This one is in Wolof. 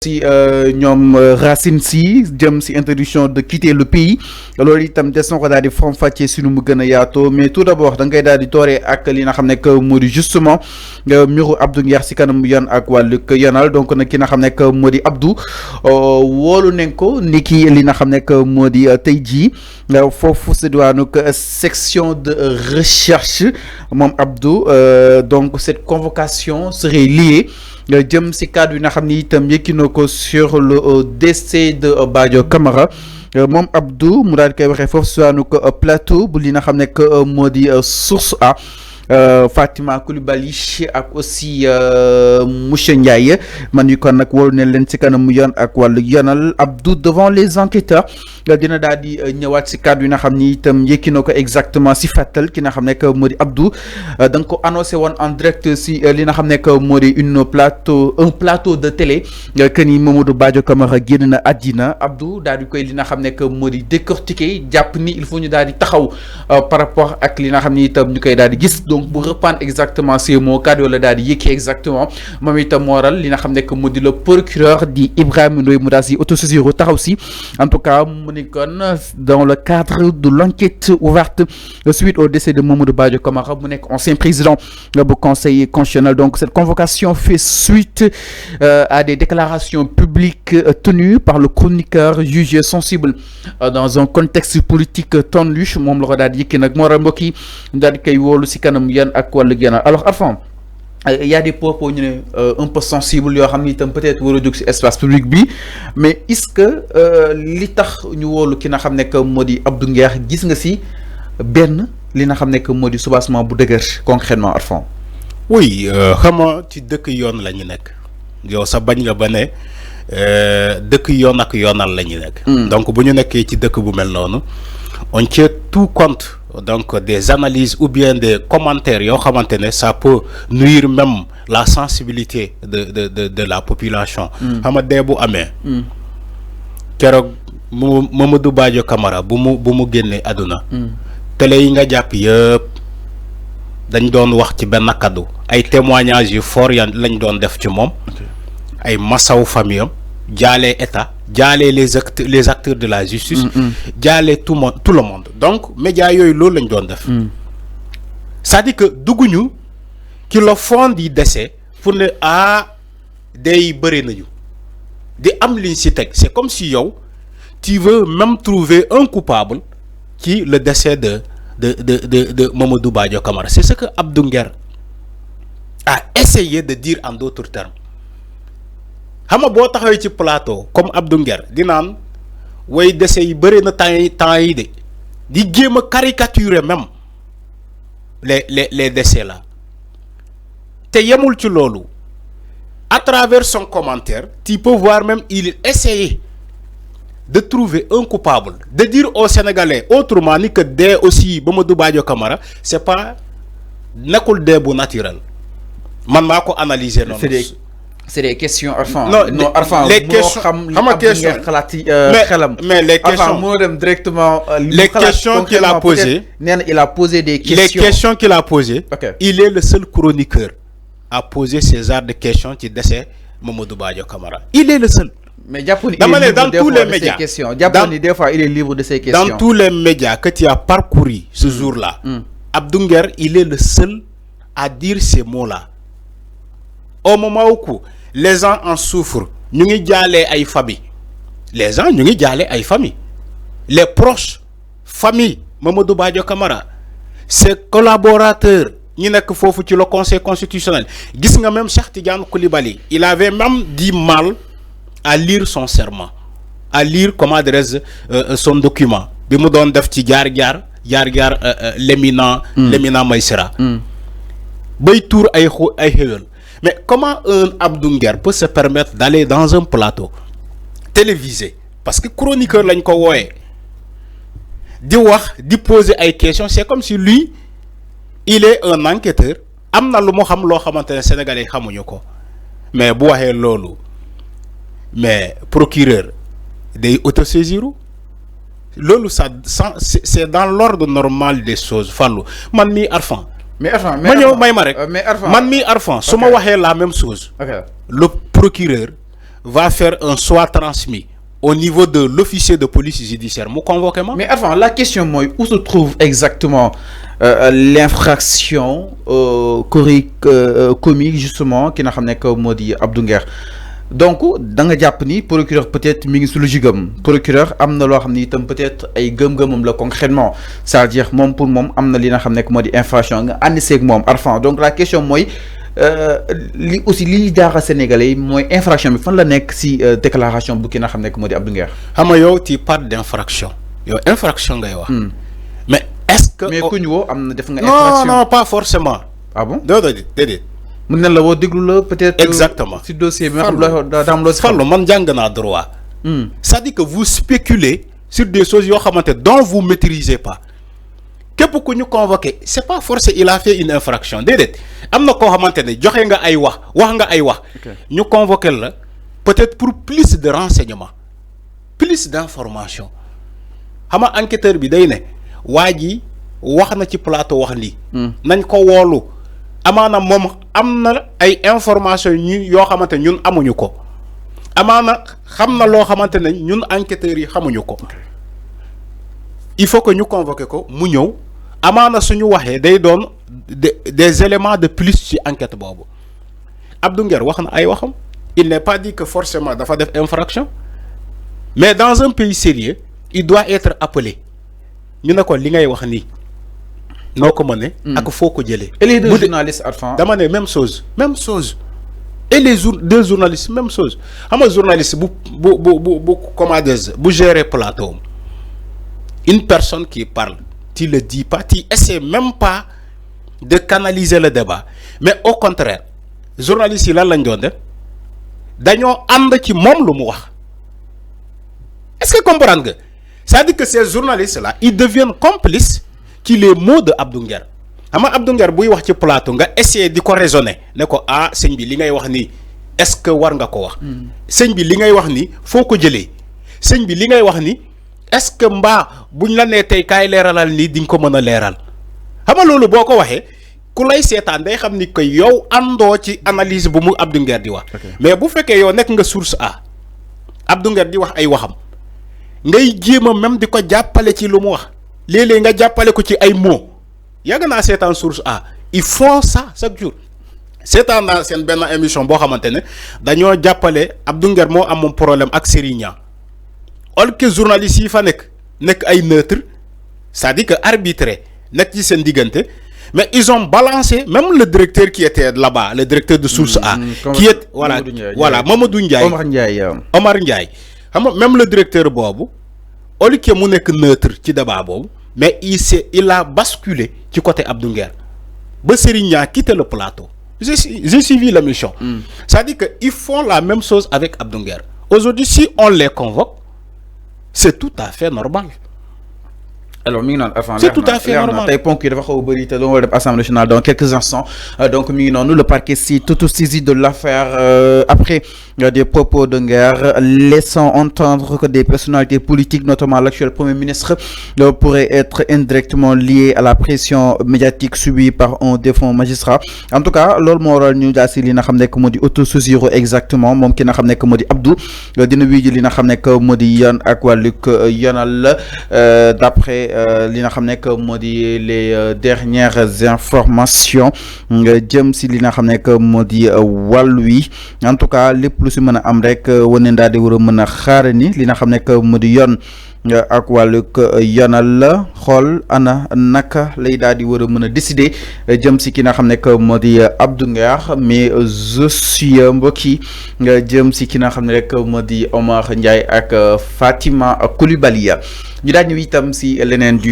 si ñoom Racine Sy jëm si introduction de quitter le pays loolu itam des na ko daal di faram-fàccee si nu mu gën a yaatoo mais tout d'abord da ngay daal di tooree ak li nga xam ne que moo di justement mbiru Abdou Nguer si kanam yoon ak wàllug yoonal donc nag ki nga xam ne que moo di Abdou woolu nañ ko ni ki li nga xam ne que moo di tey jii foofu si diwaanu section de recherche moom Abdou donc cette convocation serait liée jëm si cadre yi nga xam ni itam yëkki na ko sur le décès de Badio Camara moom Abdou mu daal di koy waxee foofu si waanu ko plateau bu li nga xam ne que moo di source A Fatima Coulibaly ak aussi monsieur Ndiaye man yu kon nag wóolu ne leen si kanam yoon ak wàllu yoonal Abdou devant les enquêteurs dina daal di ñëwaat si cadre yi nga xam ni itam yëkki na ko exactement si fàttal ki nga xam ne que moo di Abdou da nga ko annoncé woon en direct si li nga xam ne que moo di un plateau de télé que ni Mamadou Badio Camara génn na àddina Abdou daal di koy li nga xam ne que moo di décortiquer jàpp ni il faut ñu daal di taxaw par rapport ak li nga xam ni itam ñu koy daal di gis donc pour reprendre exactement ces mots cadre la daal di yëkkee exactement moom itam moo waral li nga xam ne que moo di le procureur di Ibrahima Ndoye mu daal si autosaisir taxaw si en tout cas mu ni kon dans le cadre de l'enquête ouverte suite au décès de Mamadou Badio Camara mu nekk ancien président bu conseil constitutionnel donc cette convocation fait suite à des déclarations publiques tenues par le chroniqueur jugé sensible dans un contexte politique tendu moom la ko daal di yëkkee nag moo waral mbokk yi daal di koy wóolu si kanam yan ak wàllu gànnaaw alors Arfan y a des propos ñu ne un peu sensibles yoo xam ni itam peut-être war a jóg si espace public bi mais est-ce que li tax ñu wóolu ki nga xam ne que moo di Abdou Nguer gis nga si benn li nga xam ne que moo di soubassement bu dëgër concrètement Arfan. oui xam nga ci dëkk yoon la ñu nekk yow sa bañ nga ba ne dëkk yoon ak yoonal la ñu nekk. donc bu ñu nekkee ci dëkk bu mel noonu on tient tout compte. Donc des analyses ou bien des commentaires yoo xamante ne ça peut nuire même la sensibilité de la population. xam nga dee bu amee. keroog Mamadou Badio Camara bu mu génnee àdduna. télé yi nga jàpp yëpp dañ doon wax ci benn kaddu ay témoignages yu fort yan lañ doon def ci moom. ay masawu famille am jaalee état. jaalee les acteurs de la justice. jaalee tout le monde donc médias yooyu loolu lañ doon def. c'est-à-dire que dugguñu ki le fond du décès pour ne day bëri nañu di am liñ si teg c'est comme si yow tu veux même trouver un coupable qui le décès de Mamadou Badio Camara c'est ce que Abdou Nguer a essayé de dire en d'autres termes. xam nga boo taxawee ci plateau comme Abdou Nguer di naan way décès yi bëri na temps yi de di jéem a caricaturer même les décès là te yemul ci loolu à travers son commentaire tu peux voir même il essayait de trouver un coupable de dire aux Sénégalais autrement ni que dee aussi Mamadou Badio Camara c'est pas nekkul dee bu naturel man maa ko analyser noonu. C'est des questions Arfan. Non, Arfan. Les questions. Mais les questions. Directement. Les questions qu'il a posées. Il a posé des questions. Les questions qu'il a posées. Okay. Il est le seul chroniqueur à poser ces genres de questions qui décès Mamadou Badio Camara. Il est le seul. Mais Japon, il est libre dans tous les médias. Des fois, il est libre de ces questions. Dans tous les médias que tu as parcouru ce jour-là, Abdou Nguer, il est le seul à dire ces mots-là. Au moment où les gens en souffrent, ñu ngi jaalee ay famille les gens ñu ngi jaalee ay famille les proches famille Mamadou Badio Camara ses collaborateurs ñi nekk foofu ci le conseil constitutionnel gis nga même Cheikh Tidiane Coulibaly il avait même dit mal à lire son serment à lire comment dirais-je son document bi mu doon def ci jaar l'éminent Maïsera bay tuur ay xéwal. Mais comment un Abdou Nguer peut se permettre d'aller dans un plateau télévisé parce que chroniqueur lañ ko wooyee di wax di poser ay questions c'est comme si lui il est un enquêteur am na lu mu xam loo xamante ne Sénégalais xamuñu ko mais bu waxee loolu mais procureur day autosaisiru loolu ça c'est dans l'ordre normal des choses Fallou man mii Arfan. mais Arfan ma ñëw may ma rek man mii Arfan su ma waxee la même chose. Okay. Le procureur va faire un soit transmis au niveau de l'officier de police judiciaire, vous convoquez moi. Mais avant, la question, moi, où se trouve exactement l'infraction comique, justement, qui n'a pas dit Abdou Nguer. Donc, dans le Japon, procureur peut-être mi ngi sous le jugam procureur amna lo xamni tam peut-être ay gëm-gëmam la concrètement, c'est-à-dire mom pour mom amna li nga xamné modi infraction nga andi sék mom Arfan. Donc la question moy li aussi li jaaxa sénégalais moy infraction bi fan la nek ci déclaration bu ki nga xamné modi Abdou Nguer. Xam yow tu parles d'infraction. Yow infraction ngay wax. Mais est-ce que mais kuñ wo amna def nga infraction? Non, pas forcément. Ah bon? Dédé. Mën na la wo déglu la peut-être exactement ci dossier bi nga xam la dam lo ci fallu man jàng naa droit. Ça dit que vous spéculez sur des choses yo xamanté dont vous maîtrisez pas. Képp ku ñu convoqué c'est pas forcé il a fait une infraction déedéet amna ko xamanté ne joxe nga ay wax nga ay wax ñu convoqué la peut-être pour plus de renseignements, plus d'informations. Xam nga enquêteur bi day né waji wax na ci plateau wax li nañ ko wolu amana mom amna ay information ñu yo xamantene ñun amuñu ko amana xamna lo xamantene ñun enquêteurs yi xamuñu ko il faut que ñu convoquer ko mu ñew amana suñu waxé day doon des éléments de plus ci enquête bobu. Abdou Nguer wax na ay waxam il n'est pas dit que forcément dafa def infraction mais dans un pays sérieux il doit être appelé ñu ne ko li ngay wax ni noko mané ak foko jëlé et les deux journalistes Arfan dama né même chose et les deux journalistes même chose xam nga journaliste bu commandez bu gérer plateau une personne qui parle tu le dis pas tu essaies même pas de canaliser le débat mais au contraire journalistes yi lan lañ doon def dañoo and ci mom lu mu wax est-ce que comprendre nga ça dit que ces journalistes là ils deviennent complices qui les mots de Abdou Nguer. Ama Abdou Nguer buy wax ci plateau nga essayer di ko raisonner ne ko ah sëñ bi li ngay wax ni est-ce que war nga ko wax sëñ bi li ngay wax ni foo ko jëlee sëñ bi li ngay wax ni est-ce que mbaa buñ la nee tey kaay leeralal nii di nga ko mën a leeral xam nga loolu boo ko waxee ku lay seetaan day xam ni que yow àndoo ci analyse bu mu Abdou Nguer di wax mais bu fekkee yow nekk nga source A Abdou Nguer di wax ay waxam ngay jéem a même di ko jàppale ci lu mu wax léeg-léeg nga jàppale ko ci ay mots yàgg naa seetaan source A ils font ça chaque jour seetaan naa seen benn émission boo xamante ne dañoo jàppale Abdou Nguer moo am problème ak Serigne Niang ol que journalistes yi fa nekk ay neutre c'est-à-dire que arbitré nekk ci seen diggante mais ils ont balancé même le directeur qui était là-bas le directeur de source A qui est voilà Mamadou Ndiaye Omar Ndiaye xam nga même le directeur boobu au lieu que mu nekk neutre ci débat boobu mais il a basculé du côté Abdou Nguer ba Serigne Niang quitté le plateau j'ai suivi la mission ça dit que ils font la même chose avec Abdou Nguer aujourd'hui si on les convoque c'est tout à fait normal. Alors, c'est tout à fait normal. Dans quelques instants, donc nous le parquet si tout saisi de l'affaire après des propos de guerre, laissant entendre que des personnalités politiques, notamment l'actuel Premier ministre, pourraient être indirectement liés à la pression médiatique subie par un défunt magistrat. En tout cas, l'ol moral ñu jassi li nga xamné ko modi autosaisir exactement mom ki nga xamné ko modi Abdou dina wiji li nga xamné ko modi yon ak waluk yonal d'après li nga xamné que modi les dernières informations nga jëm ci li nga xamné que modi walwi en tout cas lepp lu ci mëna am rek woné ndaa di wara mëna xaarani li nga xamné que modi yon ak waluk yonal xol ana naka lay daal di wara mëna décider jëm ci ki nga xamné que modi Abdou Nguer mais je suis mbokki nga jëm ci ki nga xamné rek modi Omar Ndiaye ak Fatima Coulibaly ñu daal ñu itam ci leneen du